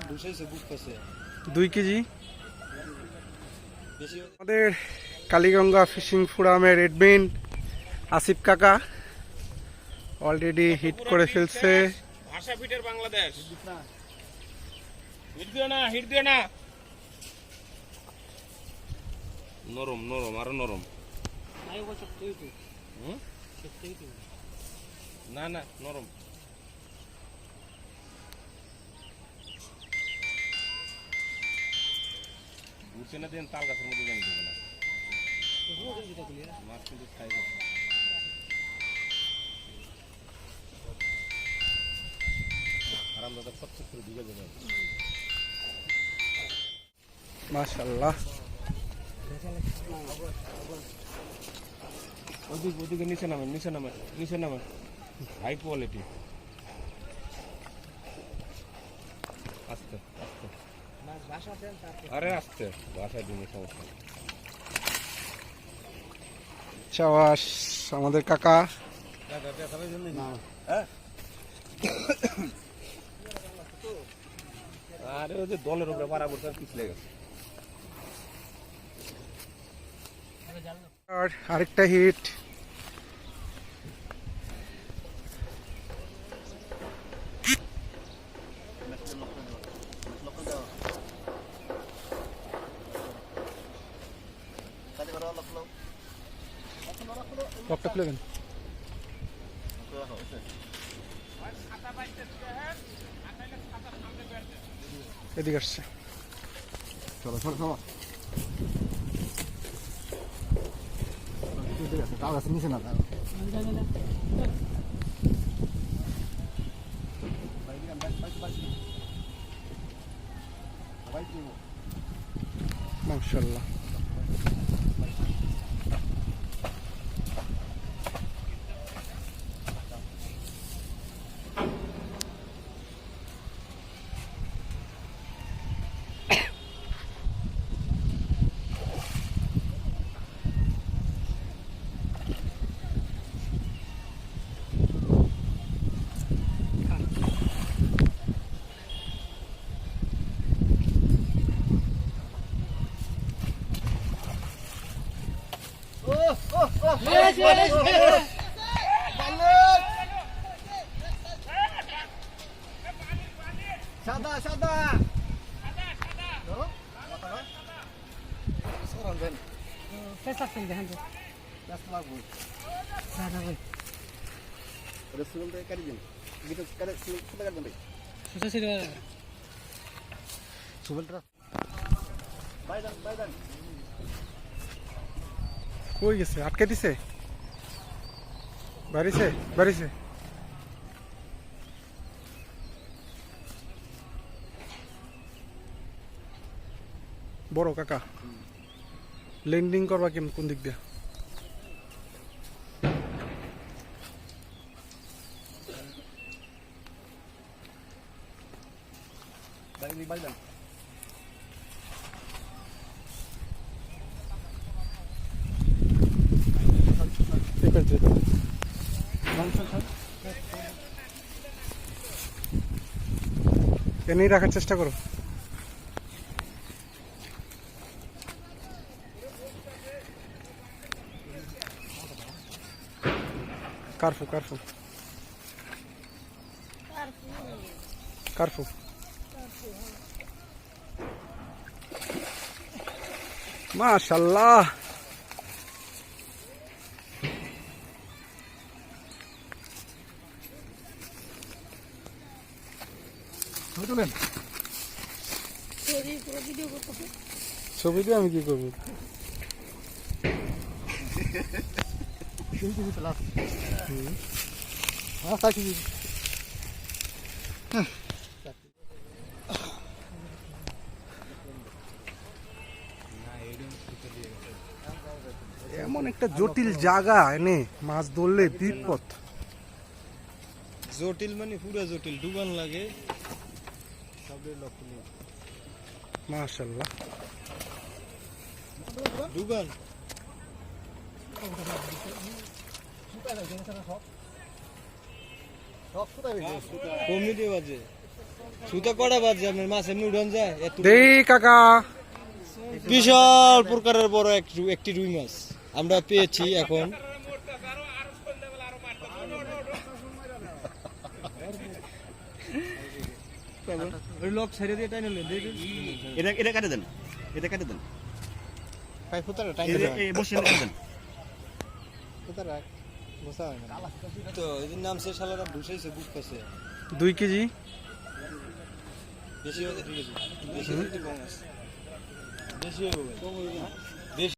2 KG. আমাদের Kaliganga fishing ফোরামের admin Asif কাকা অলরেডি হিট করে ফেলছে। ভাষা ফিটের বাংলাদেশ। হিট দিও না, হিট দিও না। নরম নরম, আরো নরম। না না, নরম। ঘুরছে না, দেন তাল গাছের মধ্যে জানি দেবে না। মাছ কিন্তু খাই না। আরামদাদা সবচেয়ে করে ঢুকে যাবে। মাশাআল্লাহ। ওদিকে নিচে নামেন, নিচে নামেন, নিচে নামেন। High quality. আস্তে আস্তে, আরে আস্তে, বাসায় দিনে সমস্যা। চাওয়াস আমাদের কাকা। আরে ওই যে দলের উপরে বরাবর তার পিছলে গেছে। আর আরেকটা হিট। লকটা খুলে দেন। এদিকে আসছে। চলো চলো চলো, তাও গাছের নিচে না। মাশাআল্লাহ। সাদা সাদা পেশাব ফেল দেখেন তো দাদা ভাই রসুন তো কাটি দিন, গিটো কাটে সুল কাট দেন ভাই। সুসা সিরে সুবলটা বাইদান বাইদান কই গেছে? আটকে দিছে? বাড়িছে বাড়িছে। বড় কাকা ল্যান্ডিং করবা কেমন, কোন দিক দিয়া? বাইদান এনেই রাখার চেষ্টা করো। কারফু কারফু কারফু। মাশাআল্লাহ। তুলেন ছবি দিয়ে আমি কি করবো? এমন একটা জটিল জায়গা এনে মাছ ধরলে বিপদ। জটিল মানে পুরো জটিল, ডুবান লাগে। মাশাআল্লাহ। ডুবান সব কোথায় কমিটি বাজে। সুতা কটা বাজে আপনার মাছ এমনি উড়ান যায় এত দেই কাকা বিশাল প্রকারের বড় একটি রুই মাছ আমরা পেয়েছি এখন লোক ছেড়ে দিয়ে টাইনে এটা কাটে দেন, এটা কাটে দেন। ভাই ফুতাটা টাইনে এই বসে কাটে দেন। ফুতাটা বসা হয় না তো এদের নাম সে শালারা ঢুসাইছে বুক কাছে 2 কেজি বেশি হতে ঠিক আছে বেশি হতে কম আছে বেশি হবে